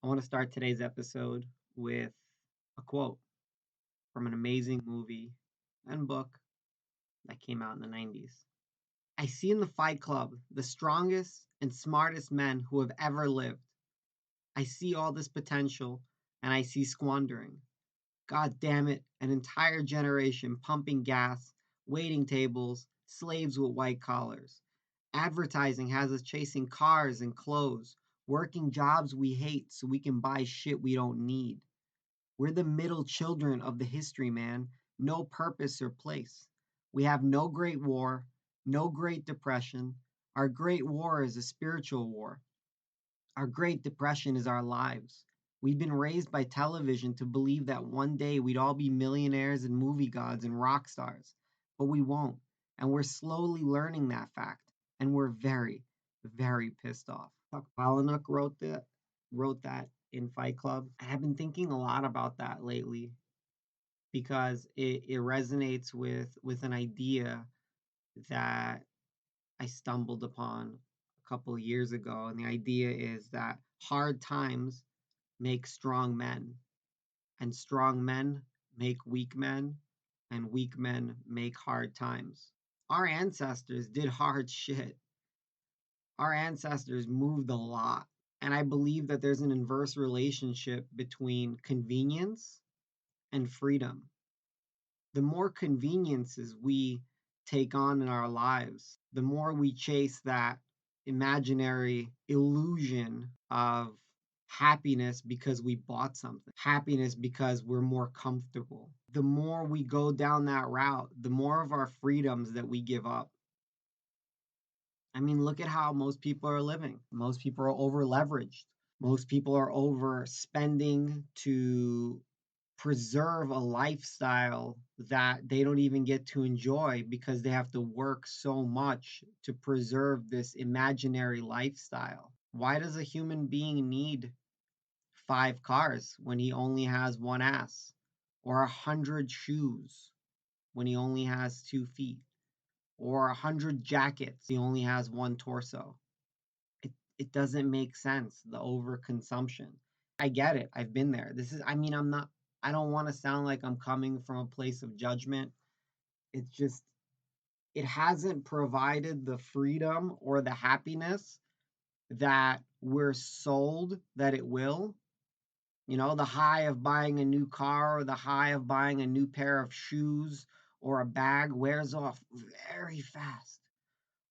I want to start today's episode with a quote from an amazing movie and book that came out in the 90s. I see in the Fight Club the strongest and smartest men who have ever lived. I see all this potential and I see squandering. God damn it, an entire generation pumping gas, waiting tables, slaves with white collars. Advertising has us chasing cars and clothes, working jobs we hate so we can buy shit we don't need. We're the middle children of the history, man. No purpose or place. We have no great war, no great depression. Our great war is a spiritual war. Our great depression is our lives. We've been raised by television to believe that one day we'd all be millionaires and movie gods and rock stars, but we won't. And we're slowly learning that fact. And we're very, very pissed off. Palahniuk wrote that in Fight Club. I have been thinking a lot about that lately because it resonates with an idea that I stumbled upon a couple of years ago. And the idea is that hard times make strong men, and strong men make weak men, and weak men make hard times. Our ancestors did hard shit. Our ancestors moved a lot. And I believe that there's an inverse relationship between convenience and freedom. The more conveniences we take on in our lives, the more we chase that imaginary illusion of happiness because we bought something, happiness because we're more comfortable. The more we go down that route, the more of our freedoms that we give up. I mean, look at how most people are living. Most people are over leveraged. Most people are overspending to preserve a lifestyle that they don't even get to enjoy because they have to work so much to preserve this imaginary lifestyle. Why does a human being need 5 cars when he only has one ass? Or 100 shoes when he only has 2 feet? Or 100 jackets, he only has one torso? It doesn't make sense, the overconsumption. I get it. I've been there. I don't want to sound like I'm coming from a place of judgment. It's just, it hasn't provided the freedom or the happiness that we're sold that it will. You know, the high of buying a new car or the high of buying a new pair of shoes or a bag wears off very fast,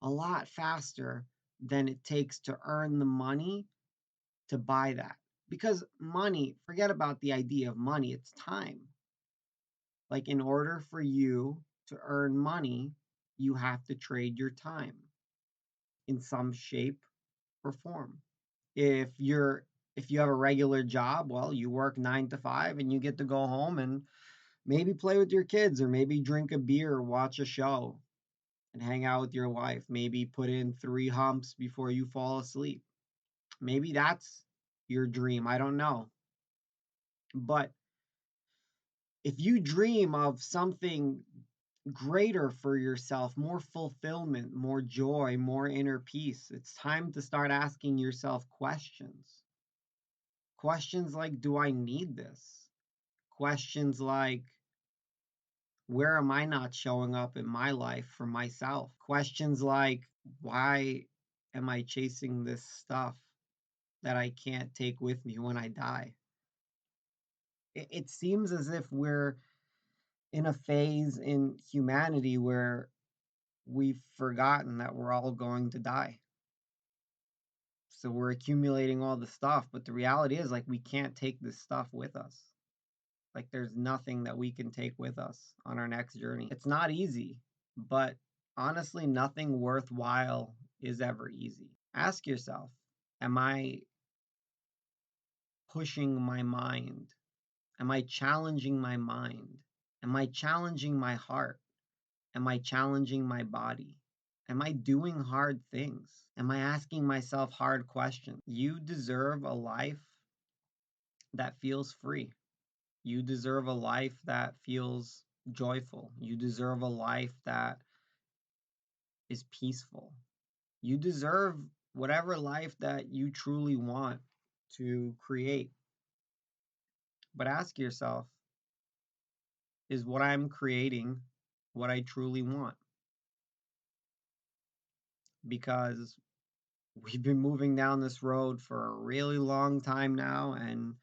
a lot faster than it takes to earn the money to buy that. Because money, forget about the idea of money, it's time. Like, in order for you to earn money, you have to trade your time in some shape or form. If you're if you have a regular job, well, you work 9 to 5 and you get to go home and maybe play with your kids or maybe drink a beer, watch a show and hang out with your wife, maybe put in 3 humps before you fall asleep. Maybe that's your dream, I don't know. But if you dream of something greater for yourself, more fulfillment, more joy, more inner peace, it's time to start asking yourself questions. Questions like, do I need this? Questions like, where am I not showing up in my life for myself? Questions like, why am I chasing this stuff that I can't take with me when I die? It seems as if we're in a phase in humanity where we've forgotten that we're all going to die. So we're accumulating all the stuff, but the reality is, like, we can't take this stuff with us. Like, there's nothing that we can take with us on our next journey. It's not easy, but honestly, nothing worthwhile is ever easy. Ask yourself, am I pushing my mind? Am I challenging my mind? Am I challenging my heart? Am I challenging my body? Am I doing hard things? Am I asking myself hard questions? You deserve a life that feels free. You deserve a life that feels joyful. You deserve a life that is peaceful. You deserve whatever life that you truly want. to create. But ask yourself, is what I'm creating what I truly want? Because we've been moving down this road for a really long time now, and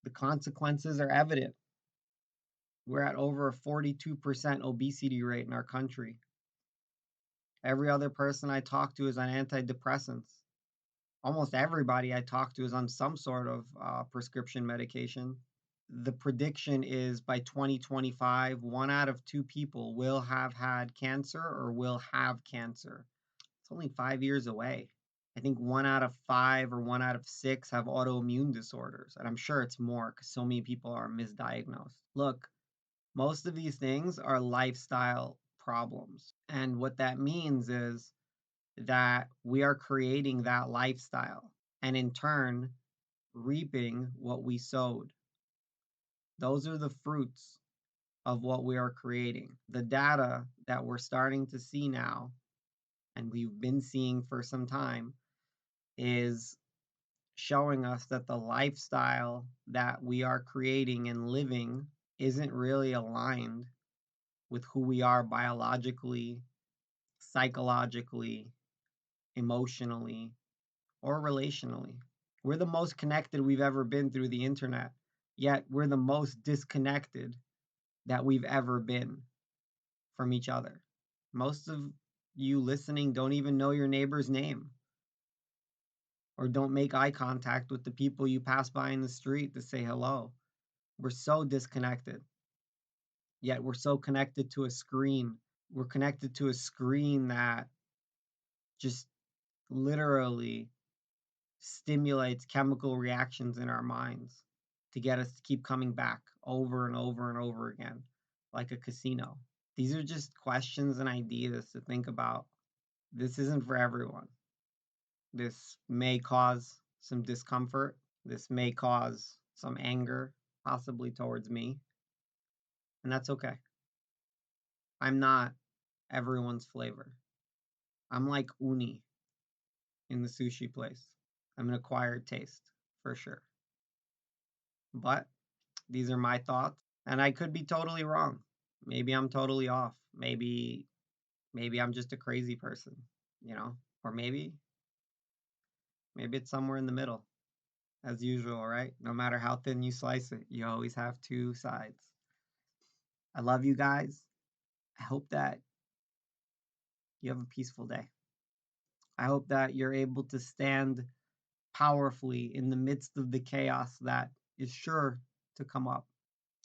the consequences are evident. We're at over a 42% obesity rate in our country. Every other person I talk to is on antidepressants. Almost everybody I talk to is on some sort of prescription medication. The prediction is by 2025, 1 out of 2 people will have had cancer or will have cancer. It's only 5 years away. I think 1 out of 5 or 1 out of 6 have autoimmune disorders. And I'm sure it's more because so many people are misdiagnosed. Look, most of these things are lifestyle problems. And what that means is that we are creating that lifestyle and in turn reaping what we sowed. Those are the fruits of what we are creating. The data that we're starting to see now, and we've been seeing for some time, is showing us that the lifestyle that we are creating and living isn't really aligned with who we are biologically, psychologically, emotionally, or relationally. We're the most connected we've ever been through the internet, yet we're the most disconnected that we've ever been from each other. Most of you listening don't even know your neighbor's name or don't make eye contact with the people you pass by in the street to say hello. We're so disconnected, yet we're so connected to a screen. We're connected to a screen that just literally stimulates chemical reactions in our minds to get us to keep coming back over and over and over again, like a casino. These are just questions and ideas to think about. This isn't for everyone. This may cause some discomfort. This may cause some anger, possibly towards me. And that's okay. I'm not everyone's flavor. I'm like uni in the sushi place. I'm an acquired taste, for sure. But these are my thoughts, and I could be totally wrong. Maybe I'm totally off. Maybe I'm just a crazy person, you know? Or maybe it's somewhere in the middle, as usual, right? No matter how thin you slice it, you always have two sides. I love you guys. I hope that you have a peaceful day. I hope that you're able to stand powerfully in the midst of the chaos that is sure to come up.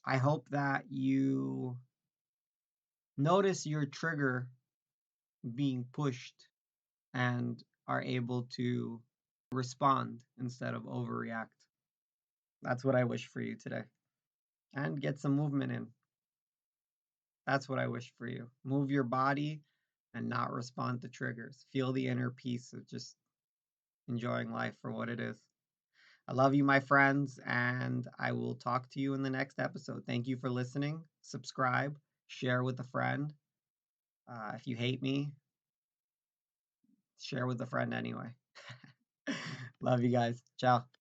I hope that you notice your trigger being pushed and are able to respond instead of overreact. That's what I wish for you today. And get some movement in. That's what I wish for you. Move your body and not respond to triggers. Feel the inner peace of just enjoying life for what it is. I love you, my friends, and I will talk to you in the next episode. Thank you for listening. Subscribe, share with a friend. If you hate me, share with a friend anyway. Love you guys. Ciao.